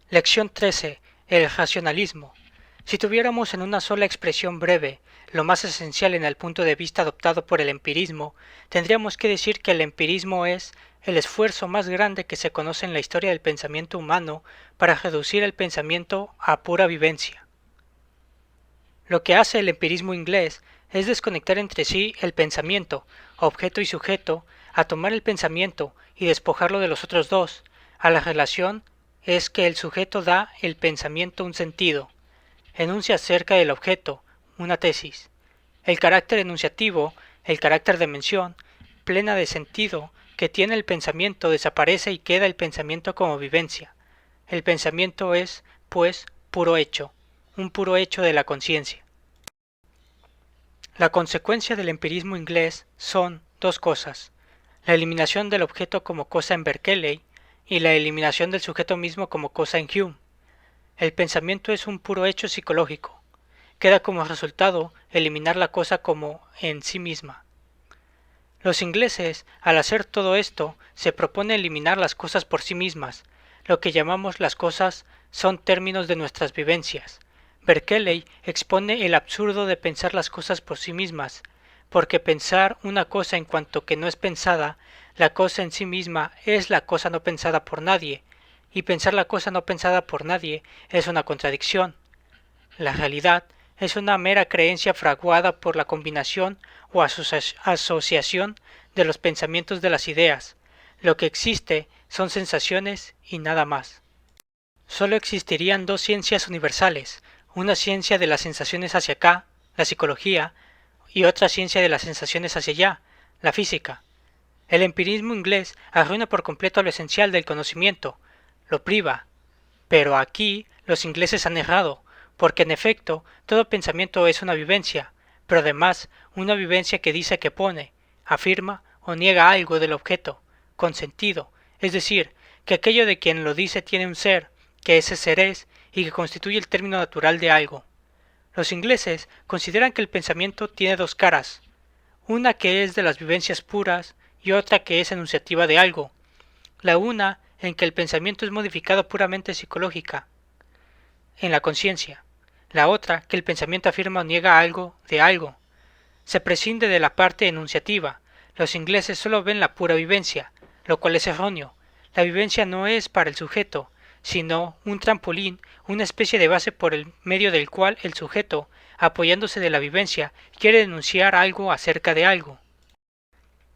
Lección 13. El racionalismo. Si tuviéramos en una sola expresión breve lo más esencial en el punto de vista adoptado por el empirismo, tendríamos que decir que el empirismo es el esfuerzo más grande que se conoce en la historia del pensamiento humano para reducir el pensamiento a pura vivencia. Lo que hace el empirismo inglés es desconectar entre sí el pensamiento, objeto y sujeto, a tomar el pensamiento y despojarlo de los otros dos, a la relación es que el sujeto da al pensamiento un sentido, enuncia acerca del objeto, una tesis. El carácter enunciativo, el carácter de mención, plena de sentido, que tiene el pensamiento desaparece y queda el pensamiento como vivencia. El pensamiento es, pues, puro hecho, un puro hecho de la conciencia. La consecuencia del empirismo inglés son dos cosas: la eliminación del objeto como cosa en Berkeley y la eliminación del sujeto mismo como cosa en Hume. El pensamiento es un puro hecho psicológico. Queda como resultado eliminar la cosa como en sí misma. Los ingleses, al hacer todo esto, se propone eliminar las cosas por sí mismas. Lo que llamamos las cosas son términos de nuestras vivencias. Berkeley expone el absurdo de pensar las cosas por sí mismas, porque pensar una cosa en cuanto que no es pensada, la cosa en sí misma es la cosa no pensada por nadie, y pensar la cosa no pensada por nadie es una contradicción. La realidad es una mera creencia fraguada por la combinación o asociación de los pensamientos de las ideas. Lo que existe son sensaciones y nada más. Solo existirían dos ciencias universales, una ciencia de las sensaciones hacia acá, la psicología, y otra ciencia de las sensaciones hacia allá, la física. El empirismo inglés arruina por completo lo esencial del conocimiento, lo priva. Pero aquí los ingleses han errado, porque en efecto todo pensamiento es una vivencia, pero además una vivencia que dice que pone, afirma o niega algo del objeto, con sentido, es decir, que aquello de quien lo dice tiene un ser, que ese ser es y que constituye el término natural de algo. Los ingleses consideran que el pensamiento tiene dos caras, una que es de las vivencias puras y otra que es enunciativa de algo. La una en que el pensamiento es modificado puramente psicológica, en la conciencia; la otra que el pensamiento afirma o niega algo de algo. Se prescinde de la parte enunciativa. Los ingleses solo ven la pura vivencia, lo cual es erróneo. La vivencia no es para el sujeto, sino un trampolín, una especie de base por el medio del cual el sujeto, apoyándose de la vivencia, quiere denunciar algo acerca de algo.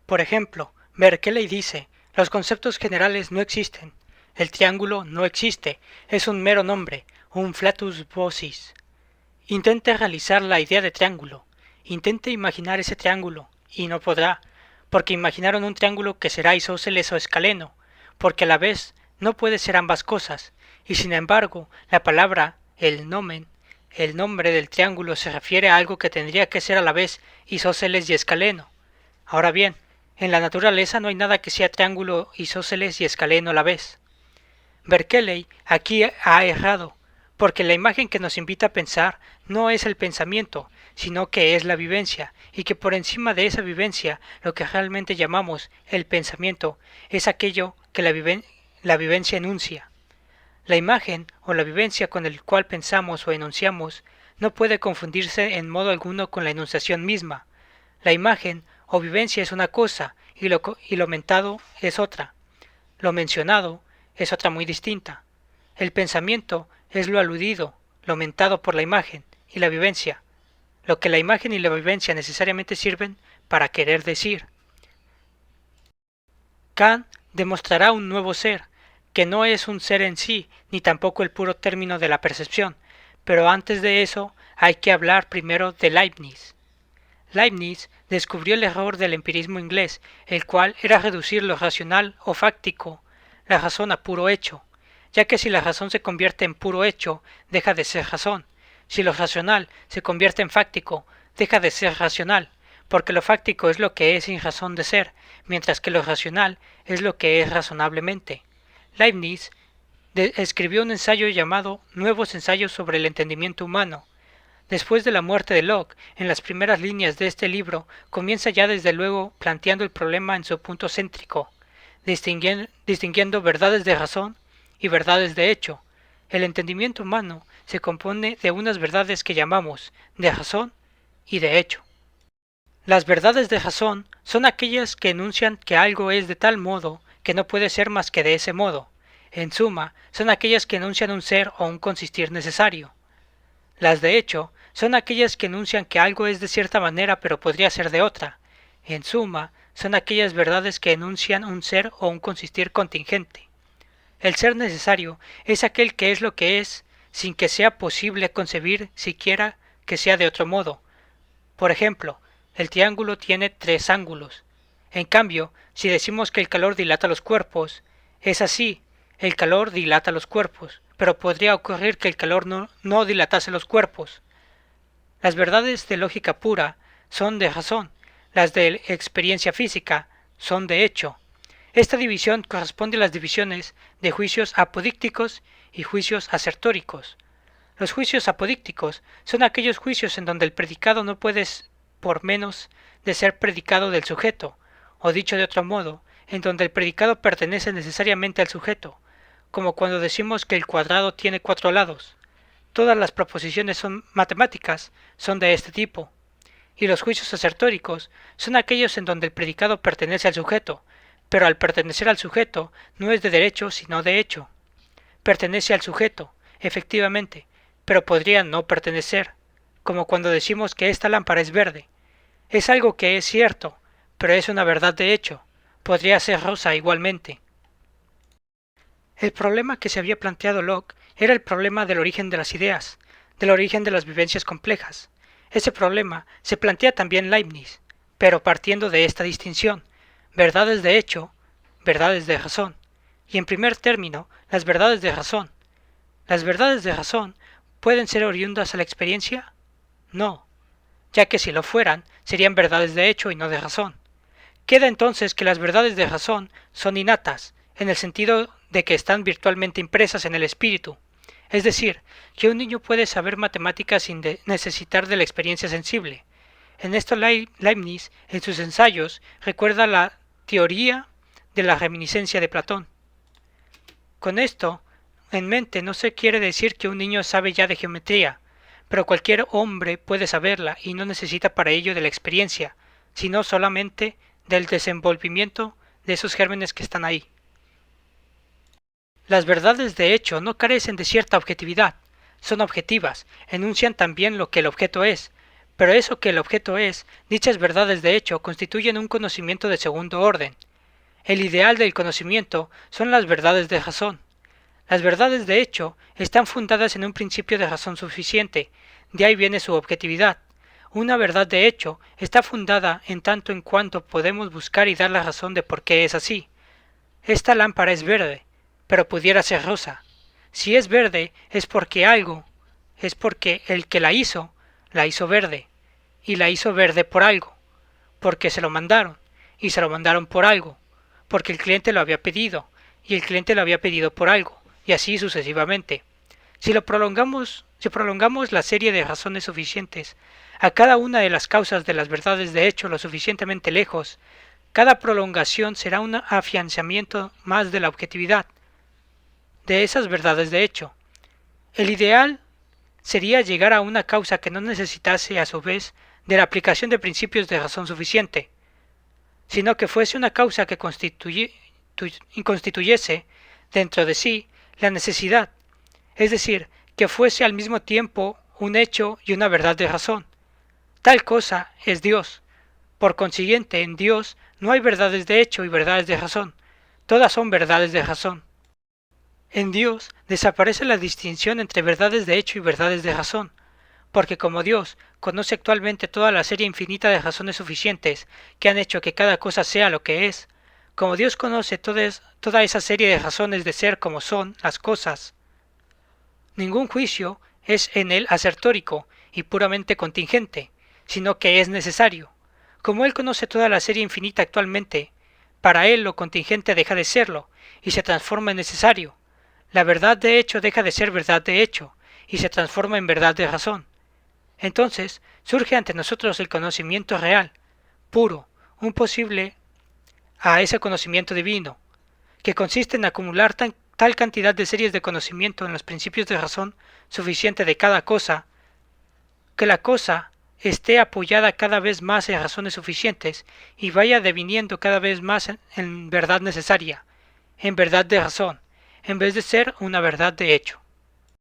Por ejemplo, Berkeley dice: los conceptos generales no existen. El triángulo no existe, es un mero nombre, un flatus vocis. Intente realizar la idea de triángulo, intente imaginar ese triángulo, y no podrá, porque imaginaron un triángulo que será isósceles o escaleno, porque a la vez no puede ser ambas cosas, y sin embargo la palabra, el nomen, el nombre del triángulo se refiere a algo que tendría que ser a la vez isósceles y escaleno. Ahora bien, en la naturaleza no hay nada que sea triángulo, isósceles y escaleno a la vez. Berkeley aquí ha errado, porque la imagen que nos invita a pensar no es el pensamiento, sino que es la vivencia, y que por encima de esa vivencia lo que realmente llamamos el pensamiento es aquello que la vivencia enuncia. La imagen o la vivencia con el cual pensamos o enunciamos no puede confundirse en modo alguno con la enunciación misma. La imagen o vivencia es una cosa y lo mentado es otra. Lo mencionado es otra muy distinta. El pensamiento es lo aludido, lo mentado por la imagen y la vivencia, lo que la imagen y la vivencia necesariamente sirven para querer decir. Kant demostrará un nuevo ser, que no es un ser en sí, ni tampoco el puro término de la percepción, pero antes de eso hay que hablar primero de Leibniz. Leibniz descubrió el error del empirismo inglés, el cual era reducir lo racional o fáctico, la razón a puro hecho, ya que si la razón se convierte en puro hecho, deja de ser razón; si lo racional se convierte en fáctico, deja de ser racional, porque lo fáctico es lo que es sin razón de ser, mientras que lo racional es lo que es razonablemente. Leibniz escribió un ensayo llamado Nuevos ensayos sobre el entendimiento humano. Después de la muerte de Locke, en las primeras líneas de este libro, comienza ya desde luego planteando el problema en su punto céntrico, distinguiendo verdades de razón y verdades de hecho. El entendimiento humano se compone de unas verdades que llamamos de razón y de hecho. Las verdades de razón son aquellas que enuncian que algo es de tal modo que no puede ser más que de ese modo. En suma, son aquellas que enuncian un ser o un consistir necesario. Las de hecho son aquellas que enuncian que algo es de cierta manera pero podría ser de otra. En suma, son aquellas verdades que enuncian un ser o un consistir contingente. El ser necesario es aquel que es lo que es, sin que sea posible concebir siquiera que sea de otro modo. Por ejemplo, el triángulo tiene 3 ángulos. En cambio, si decimos que el calor dilata los cuerpos, es así, el calor dilata los cuerpos, pero podría ocurrir que el calor no dilatase los cuerpos. Las verdades de lógica pura son de razón, las de experiencia física son de hecho. Esta división corresponde a las divisiones de juicios apodícticos y juicios asertóricos. Los juicios apodícticos son aquellos juicios en donde el predicado no puede por menos de ser predicado del sujeto, o dicho de otro modo, en donde el predicado pertenece necesariamente al sujeto, como cuando decimos que el cuadrado tiene 4 lados. Todas las proposiciones son matemáticas son de este tipo. Y los juicios asertóricos son aquellos en donde el predicado pertenece al sujeto, pero al pertenecer al sujeto no es de derecho sino de hecho. Pertenece al sujeto, efectivamente, pero podría no pertenecer, como cuando decimos que esta lámpara es verde. Es algo que es cierto, pero es una verdad de hecho. Podría ser rosa igualmente. El problema que se había planteado Locke era el problema del origen de las ideas, del origen de las vivencias complejas. Ese problema se plantea también Leibniz, pero partiendo de esta distinción, verdades de hecho, verdades de razón, y en primer término, las verdades de razón. ¿Las verdades de razón pueden ser oriundas a la experiencia? No, ya que si lo fueran, serían verdades de hecho y no de razón. Queda entonces que las verdades de razón son innatas, en el sentido de que están virtualmente impresas en el espíritu. Es decir, que un niño puede saber matemáticas sin necesitar de la experiencia sensible. En esto Leibniz, en sus ensayos, recuerda la teoría de la reminiscencia de Platón. Con esto en mente no se quiere decir que un niño sabe ya de geometría, pero cualquier hombre puede saberla y no necesita para ello de la experiencia, sino solamente del desenvolvimiento de esos gérmenes que están ahí. Las verdades de hecho no carecen de cierta objetividad, son objetivas, enuncian también lo que el objeto es, pero eso que el objeto es, dichas verdades de hecho constituyen un conocimiento de segundo orden. El ideal del conocimiento son las verdades de razón. Las verdades de hecho están fundadas en un principio de razón suficiente, de ahí viene su objetividad. Una verdad de hecho está fundada en tanto en cuanto podemos buscar y dar la razón de por qué es así. Esta lámpara es verde, pero pudiera ser rosa. Si es verde es porque el que la hizo verde, y la hizo verde por algo, porque se lo mandaron, y se lo mandaron por algo, porque el cliente lo había pedido, y el cliente lo había pedido por algo, y así sucesivamente. Si prolongamos la serie de razones suficientes a cada una de las causas de las verdades de hecho lo suficientemente lejos, cada prolongación será un afianzamiento más de la objetividad de esas verdades de hecho. El ideal sería llegar a una causa que no necesitase a su vez de la aplicación de principios de razón suficiente, sino que fuese una causa que constituyese dentro de sí la necesidad, es decir, que fuese al mismo tiempo un hecho y una verdad de razón. Tal cosa es Dios. Por consiguiente, en Dios no hay verdades de hecho y verdades de razón. Todas son verdades de razón. En Dios desaparece la distinción entre verdades de hecho y verdades de razón, porque como Dios conoce actualmente toda la serie infinita de razones suficientes que han hecho que cada cosa sea lo que es, como Dios conoce toda esa serie de razones de ser como son las cosas, ningún juicio es en él asertórico y puramente contingente, sino que es necesario. Como él conoce toda la serie infinita actualmente, para él lo contingente deja de serlo y se transforma en necesario. La verdad de hecho deja de ser verdad de hecho y se transforma en verdad de razón. Entonces surge ante nosotros el conocimiento real, puro, un posible a ese conocimiento divino, que consiste en acumular tal cantidad de series de conocimiento en los principios de razón suficiente de cada cosa, que la cosa esté apoyada cada vez más en razones suficientes y vaya deviniendo cada vez más en verdad necesaria, en verdad de razón, en vez de ser una verdad de hecho.